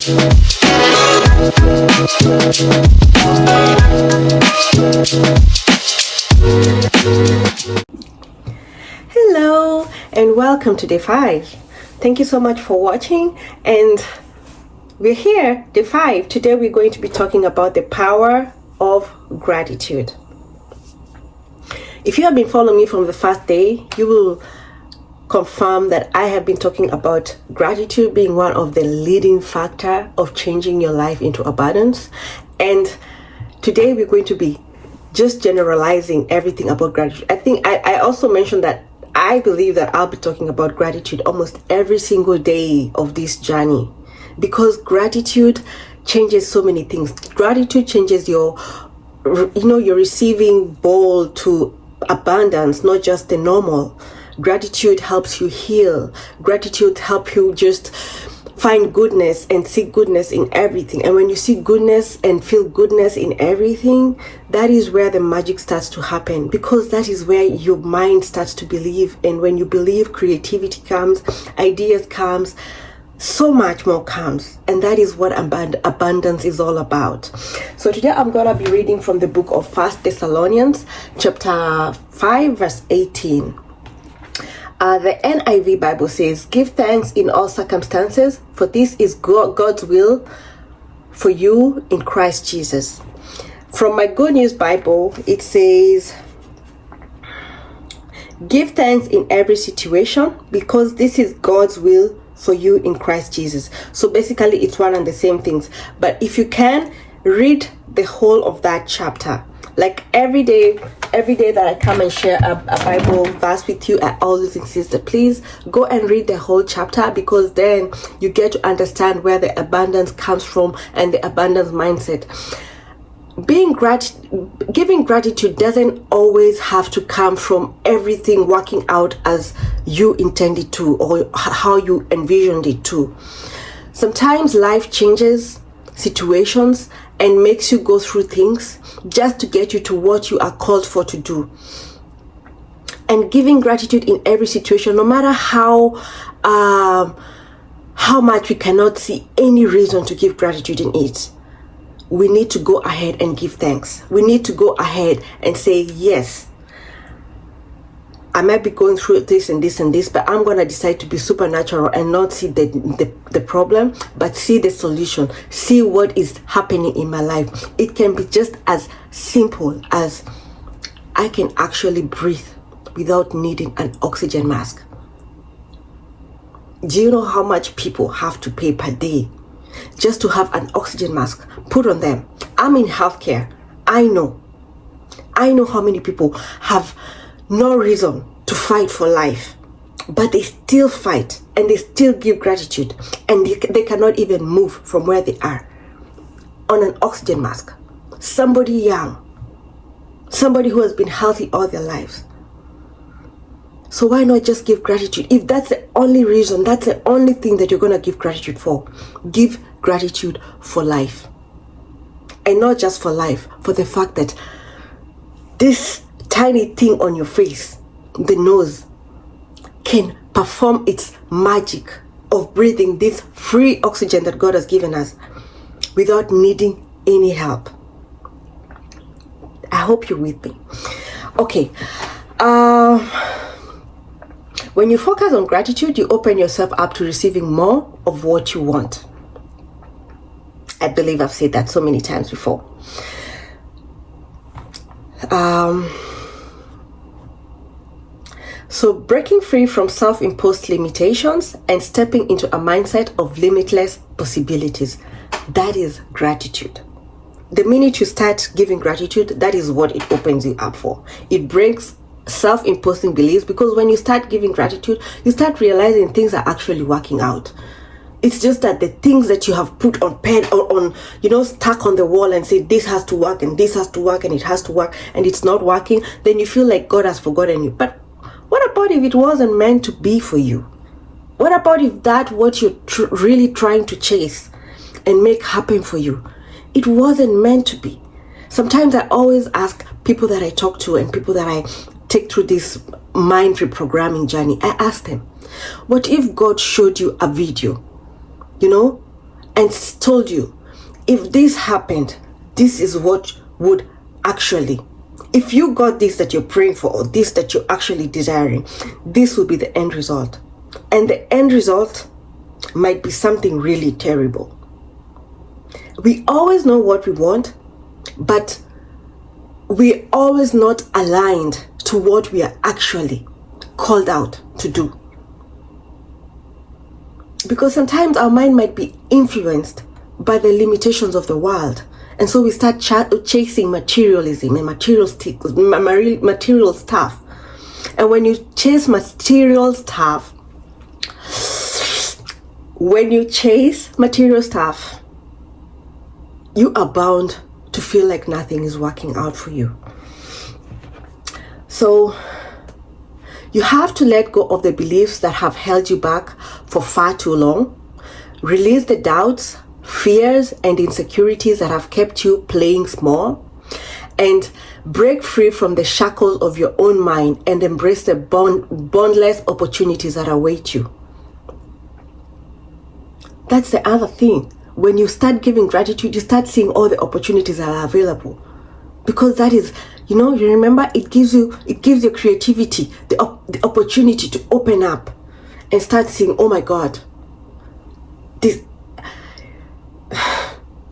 Hello and welcome to day 5. Thank you so much for watching, and we're here, day 5. Today we're going to be talking about the power of gratitude. If you have been following me from the first day, you will confirm that I have been talking about gratitude being one of the leading factor of changing your life into abundance. And today we're going to be just generalizing everything about gratitude. I think I also mentioned that I believe that I'll be talking about gratitude almost every single day of this journey, because gratitude changes so many things. Gratitude changes your receiving bowl to abundance, not just the normal. Gratitude helps you heal. Gratitude helps you just find goodness and see goodness in everything. And when you see goodness and feel goodness in everything, that is where the magic starts to happen, because that is where your mind starts to believe. And when you believe, creativity comes, ideas comes, so much more comes. And that is what abundance is all about. So today I'm going to be reading from the book of 1 Thessalonians chapter 5 verse 18. The NIV Bible says, "Give thanks in all circumstances, for this is God's will for you in Christ Jesus." From my Good News Bible, it says, "Give thanks in every situation, because this is God's will for you in Christ Jesus." So basically it's one and the same things. But if you can, read the whole of that chapter. Like every day that I come and share a Bible verse with you, I always insist that please go and read the whole chapter, because then you get to understand where the abundance comes from and the abundance mindset. Giving gratitude doesn't always have to come from everything working out as you intended to or how you envisioned it to. Sometimes life changes situations and makes you go through things just to get you to what you are called for to do. And giving gratitude in every situation, no matter how much we cannot see any reason to give gratitude in it, we need to go ahead and give thanks. We need to go ahead and say, yes, I might be going through this and this and this, but I'm going to decide to be supernatural and not see the problem, but see the solution, see what is happening in my life. It can be just as simple as I can actually breathe without needing an oxygen mask. Do you know how much people have to pay per day just to have an oxygen mask put on them? I'm in healthcare. I know how many people have no reason to fight for life, but they still fight and they still give gratitude, and they cannot even move from where they are on an oxygen mask. Somebody young, somebody who has been healthy all their lives. So why not just give gratitude? If that's the only reason, that's the only thing that you're going to give gratitude for, give gratitude for life. And not just for life, for the fact that this tiny thing on your face, the nose, can perform its magic of breathing this free oxygen that God has given us without needing any help. I hope you're with me. Okay. When you focus on gratitude, you open yourself up to receiving more of what you want. I believe I've said that so many times before. So breaking free from self-imposed limitations and stepping into a mindset of limitless possibilities, that is gratitude. The minute you start giving gratitude, that is what it opens you up for. It breaks self-imposing beliefs, because when you start giving gratitude, you start realizing things are actually working out. It's just that the things that you have put on pen or on, stuck on the wall and say this has to work and this has to work and it has to work, and it's not working, then you feel like God has forgotten you. But what about if it wasn't meant to be for you? What about if that's what you're really trying to chase and make happen for you? It wasn't meant to be. Sometimes I always ask people that I talk to and people that I take through this mind reprogramming journey, I ask them, what if God showed you a video, and told you, if this happened, this is what would actually, if you got this that you're praying for, or this that you're actually desiring, this will be the end result. And the end result might be something really terrible. We always know what we want, but we're always not aligned to what we are actually called out to do. Because sometimes our mind might be influenced by the limitations of the world. And so we start chasing materialism and material stuff. And when you chase material stuff, you are bound to feel like nothing is working out for you. So you have to let go of the beliefs that have held you back for far too long. Release the doubts, fears, and insecurities that have kept you playing small. And break free from the shackles of your own mind and embrace the boundless opportunities that await you. That's the other thing. When you start giving gratitude, you start seeing all the opportunities that are available. Because that is, you remember, it gives your creativity the opportunity to open up and start seeing, oh my God, this.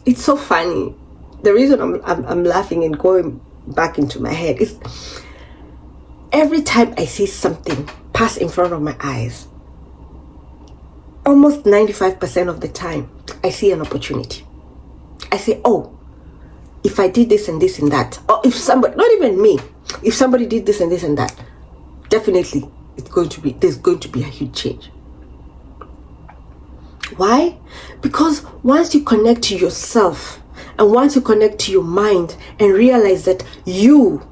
It's so funny. The reason I'm laughing and going back into my head is every time I see something pass in front of my eyes, almost 95% of the time, I see an opportunity. I say, oh, if I did this and this and that, or if somebody, not even me, if somebody did this and this and that, definitely there's going to be a huge change. Why? Because once you connect to yourself and once you connect to your mind and realize that you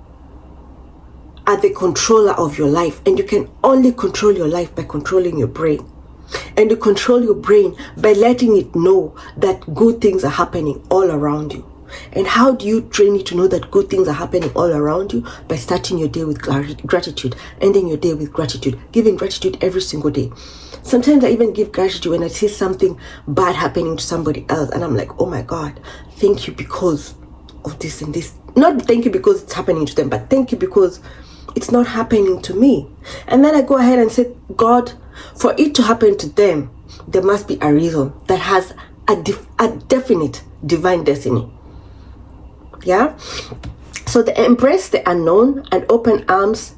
are the controller of your life, and you can only control your life by controlling your brain. And you control your brain by letting it know that good things are happening all around you. And how do you train it to know that good things are happening all around you? By starting your day with gratitude, ending your day with gratitude, giving gratitude every single day. Sometimes I even give gratitude when I see something bad happening to somebody else, and I'm like, oh my God, thank you because of this and this. Not thank you because it's happening to them, but thank you because it's not happening to me. And then I go ahead and say, God, for it to happen to them, there must be a reason that has a definite divine destiny. Yeah? So embrace the unknown and open arms.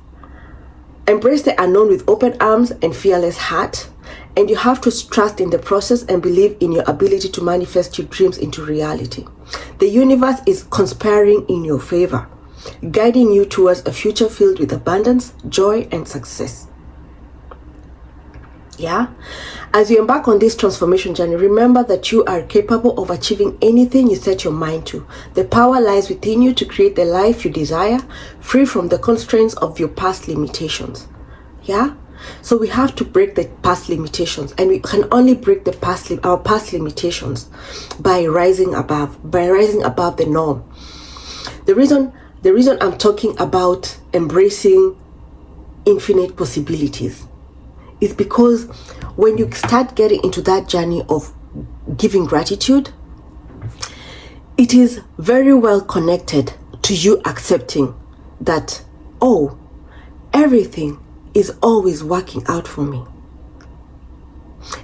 Embrace the unknown with open arms and fearless heart. And you have to trust in the process and believe in your ability to manifest your dreams into reality. The universe is conspiring in your favor, guiding you towards a future filled with abundance, joy, and success. Yeah? As you embark on this transformation journey, remember that you are capable of achieving anything you set your mind to. The power lies within you to create the life you desire, free from the constraints of your past limitations. Yeah? So we have to break the past limitations, and we can only break our past limitations by rising above the norm. The reason I'm talking about embracing infinite possibilities is because when you start getting into that journey of giving gratitude, it is very well connected to you accepting that, oh, everything is always working out for me.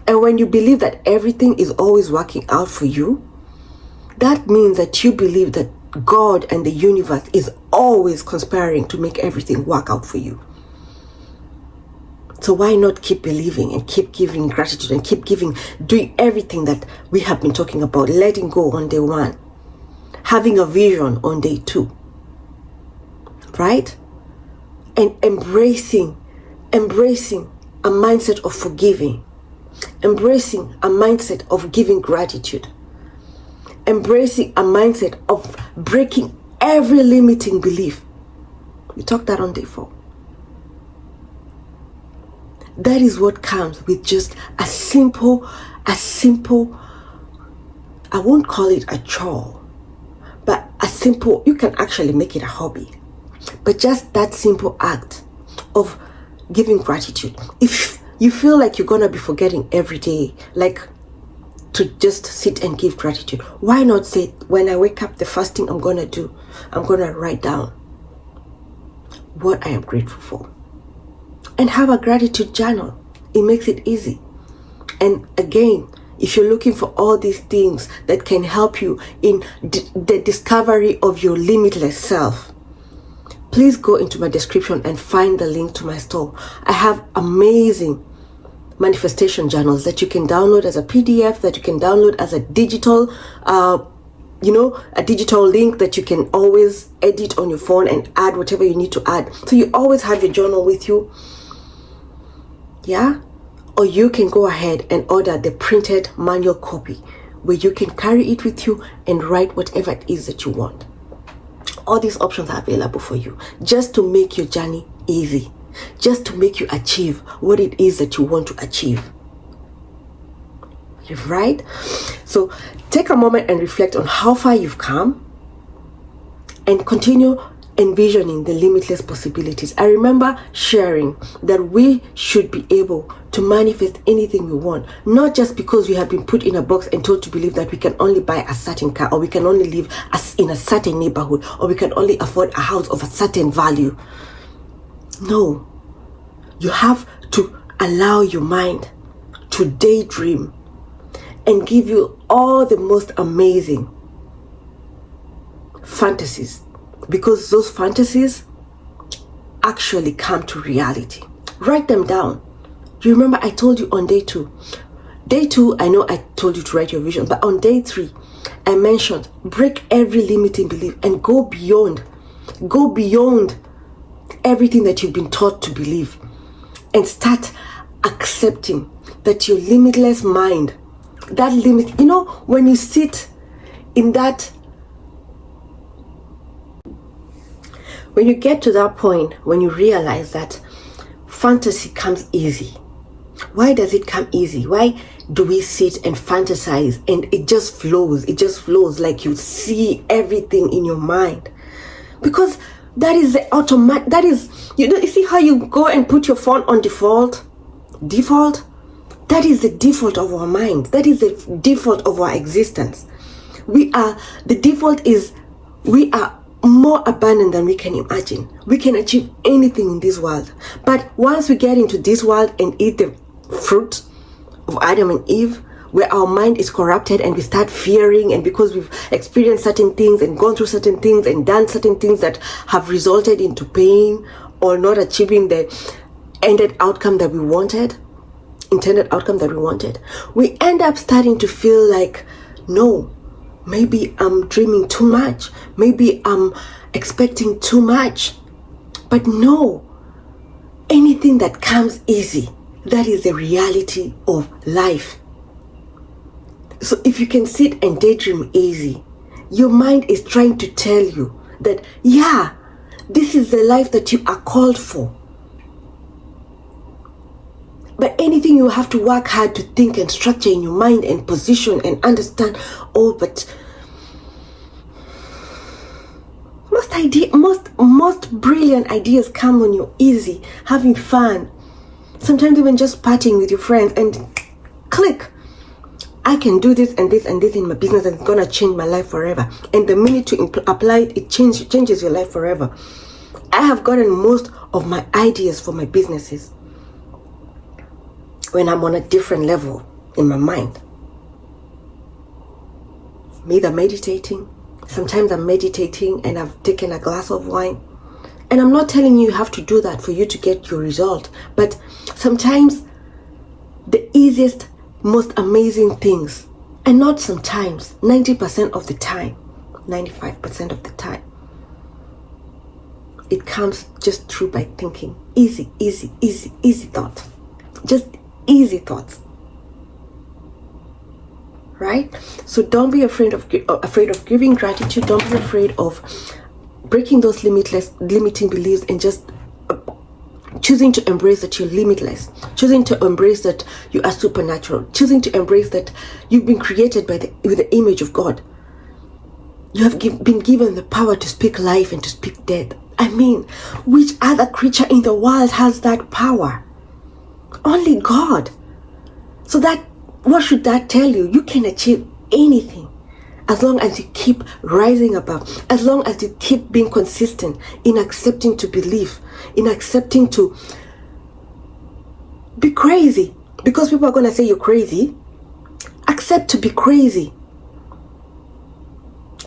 And when you believe that everything is always working out for you, that means that you believe that God and the universe is always conspiring to make everything work out for you. So why not keep believing and keep giving gratitude and keep doing everything that we have been talking about, letting go on day 1, having a vision on day 2, right? And embracing a mindset of forgiving, embracing a mindset of giving gratitude, embracing a mindset of breaking every limiting belief. We talked that on day 4. That is what comes with just a simple, I won't call it a chore, but you can actually make it a hobby. But just that simple act of giving gratitude. If you feel like you're going to be forgetting every day, like to just sit and give gratitude. Why not say, when I wake up, the first thing I'm going to write down what I am grateful for. And have a gratitude journal. It makes it easy. And again, if you're looking for all these things that can help you in the discovery of your limitless self, please go into my description and find the link to my store. I have amazing manifestation journals that you can download as a PDF, that you can download as a digital, a digital link that you can always edit on your phone and add whatever you need to add. So you always have your journal with you. Yeah? Or you can go ahead and order the printed manual copy where you can carry it with you and write whatever it is that you want. All these options are available for you just to make your journey easy. Just to make you achieve what it is that you want to achieve. Right? So take a moment and reflect on how far you've come and continue envisioning the limitless possibilities. I remember sharing that we should be able to manifest anything we want, not just because we have been put in a box and told to believe that we can only buy a certain car, or we can only live in a certain neighborhood, or we can only afford a house of a certain value. No, you have to allow your mind to daydream and give you all the most amazing fantasies, because those fantasies actually come to reality. Write them down. You remember I told you on day 2. Day 2, I know I told you to write your vision, but on day 3, I mentioned break every limiting belief and go beyond everything that you've been taught to believe, and start accepting that your limitless mind, that limit, when you sit in that, when you get to that point, when you realize that fantasy comes easy. Why does it come easy? Why do we sit and fantasize and it just flows? It just flows like you see everything in your mind. Because that is the automatic, that is, you see how you go and put your phone on default? That is the default of our mind. That is the default of our existence. We are more abundant than we can imagine. We can achieve anything in this world. But once we get into this world and eat the fruit of Adam and Eve, where our mind is corrupted and we start fearing, and because we've experienced certain things and gone through certain things and done certain things that have resulted into pain or not achieving the intended outcome that we wanted, we end up starting to feel like, no, maybe I'm dreaming too much. Maybe I'm expecting too much. But no, anything that comes easy, that is the reality of life. So if you can sit and daydream easy, your mind is trying to tell you that, yeah, this is the life that you are called for. But anything you have to work hard to think and structure in your mind and position and understand. But most brilliant ideas come when you're easy, having fun. Sometimes even just partying with your friends and click. I can do this and this and this in my business, and it's gonna change my life forever. And the minute you apply it, it changes your life forever. I have gotten most of my ideas for my businesses when I'm on a different level in my mind. Either meditating. Sometimes I'm meditating and I've taken a glass of wine. And I'm not telling you have to do that for you to get your result. But sometimes the easiest, most amazing things, and not sometimes, 90% of the time, 95% of the time, it comes just through by thinking. Easy thought. Just easy thoughts. Right? So don't be afraid of giving gratitude. Don't be afraid of breaking those limiting beliefs and just choosing to embrace that you're limitless, choosing to embrace that you are supernatural, choosing to embrace that you've been created with the image of God. You have been given the power to speak life and to speak death. I mean, which other creature in the world has that power? Only God. So that what should that tell you? You can achieve anything as long as you keep rising above, as long as you keep being consistent in accepting to believe, in accepting to be crazy. Because people are going to say you're crazy. Accept to be crazy.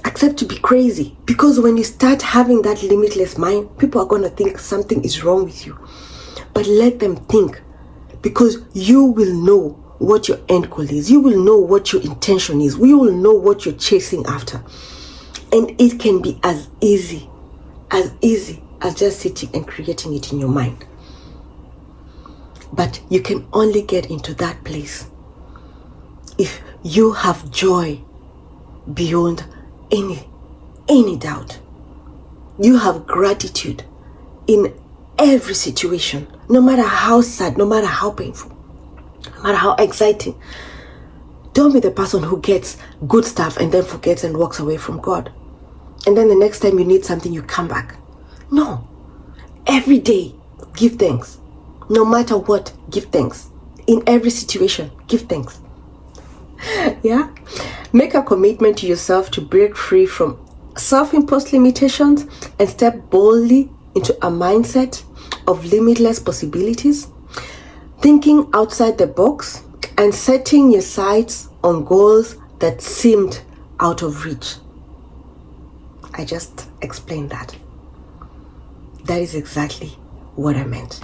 Accept to be crazy. Because when you start having that limitless mind, people are going to think something is wrong with you. But let them think, because you will know what your end goal is. You will know what your intention is. You will know what you're chasing after. And it can be as easy as just sitting and creating it in your mind. But you can only get into that place if you have joy beyond any doubt. You have gratitude in every situation, no matter how sad, no matter how painful, no matter how exciting. Don't be the person who gets good stuff and then forgets and walks away from God. And then the next time you need something, you come back. No. Every day, give thanks. No matter what, give thanks. In every situation, give thanks. Yeah? Make a commitment to yourself to break free from self-imposed limitations and step boldly into a mindset of limitless possibilities, thinking outside the box and setting your sights on goals that seemed out of reach. I just explained that. That is exactly what I meant.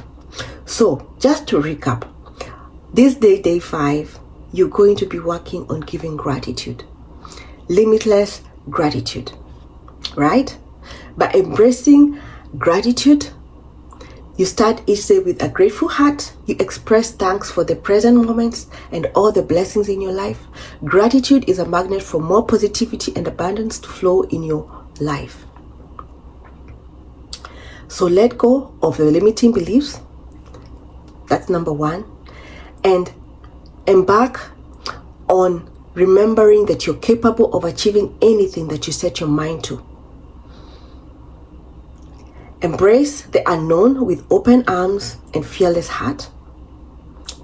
So, just to recap, this day 5, you're going to be working on giving gratitude. Limitless gratitude, right? By embracing gratitude, you start each day with a grateful heart. You express thanks for the present moments and all the blessings in your life. Gratitude is a magnet for more positivity and abundance to flow in your life. So let go of the limiting beliefs. That's number 1. And embark on remembering that you're capable of achieving anything that you set your mind to. Embrace the unknown with open arms and fearless heart,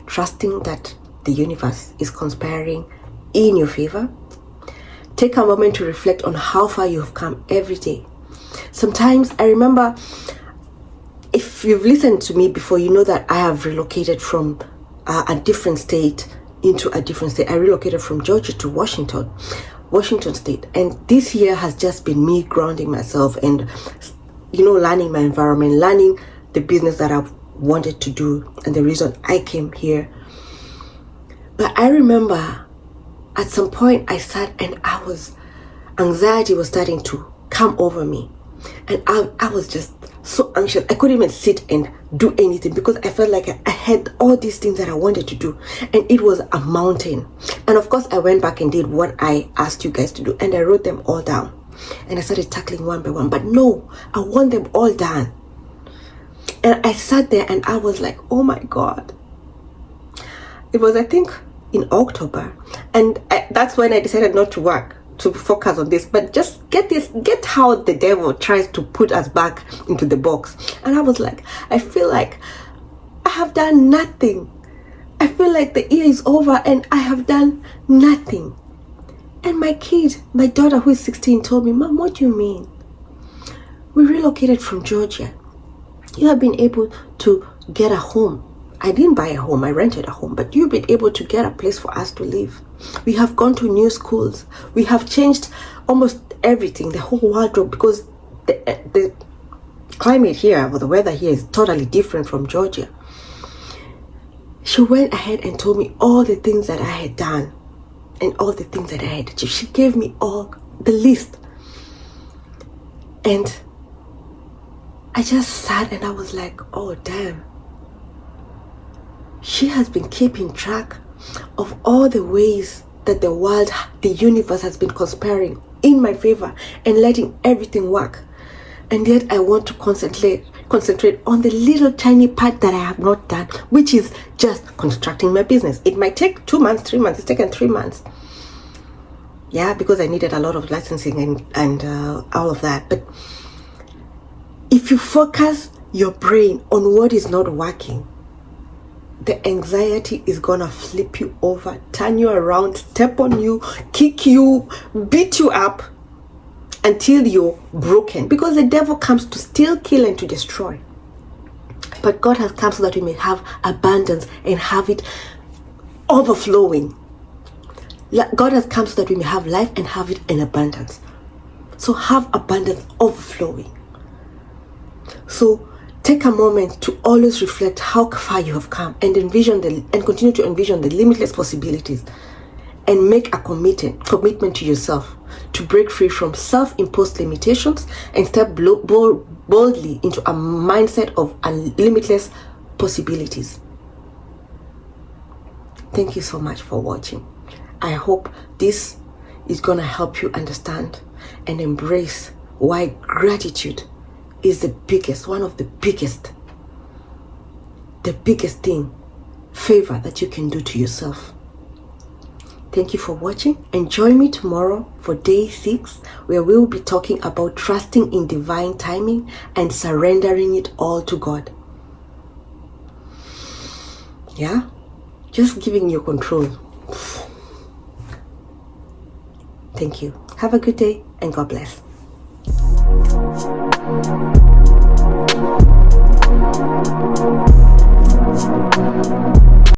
trusting that the universe is conspiring in your favor. Take a moment to reflect on how far you have come every day. Sometimes I remember, if you've listened to me before, you know that I have relocated from a different state into a different state. I relocated from Georgia to Washington State. And this year has just been me grounding myself and, learning my environment, learning the business that I've wanted to do and the reason I came here. But I remember at some point I sat and anxiety was starting to come over me. And I was just so anxious. I couldn't even sit and do anything because I felt like I had all these things that I wanted to do. And it was a mountain. And of course, I went back and did what I asked you guys to do. And I wrote them all down. And I started tackling one by one. But no, I want them all done. And I sat there and I was like, oh my God. It was, I think, in October. And that's when I decided not to work, to focus on this, but just get how the devil tries to put us back into the box. And I was like, I feel like I have done nothing. I feel like the year is over and I have done nothing. And my daughter who is 16 told me, Mom, what do you mean? We relocated from Georgia. You have been able to get a home. I didn't buy a home, I rented a home, but you've been able to get a place for us to live. We have gone to new schools. We have changed almost everything, the whole wardrobe, because the climate here, or the weather here is totally different from Georgia. She went ahead and told me all the things that I had done and all the things that I had achieved. She gave me all the list. And I just sat and I was like, oh damn. She has been keeping track of all the ways that the world, the universe has been conspiring in my favor and letting everything work. And yet I want to concentrate on the little tiny part that I have not done, which is just constructing my business. It might take 2 months, 3 months. It's taken 3 months. Yeah, because I needed a lot of licensing and all of that. But if you focus your brain on what is not working, the anxiety is gonna flip you over, turn you around, step on you, kick you, beat you up until you're broken. Because the devil comes to steal, kill, and to destroy. But God has come so that we may have abundance and have it overflowing. God has come so that we may have life and have it in abundance. So have abundance overflowing. So take a moment to always reflect how far you have come and continue to envision the limitless possibilities, and make a commitment to yourself to break free from self-imposed limitations and step boldly into a mindset of limitless possibilities. Thank you so much for watching. I hope this is going to help you understand and embrace why gratitude is one of the biggest favor that you can do to yourself. Thank you for watching, and join me tomorrow for day 6, where we will be talking about trusting in divine timing and surrendering it all to God. Yeah? Just giving you control. Thank you. Have a good day, and God bless.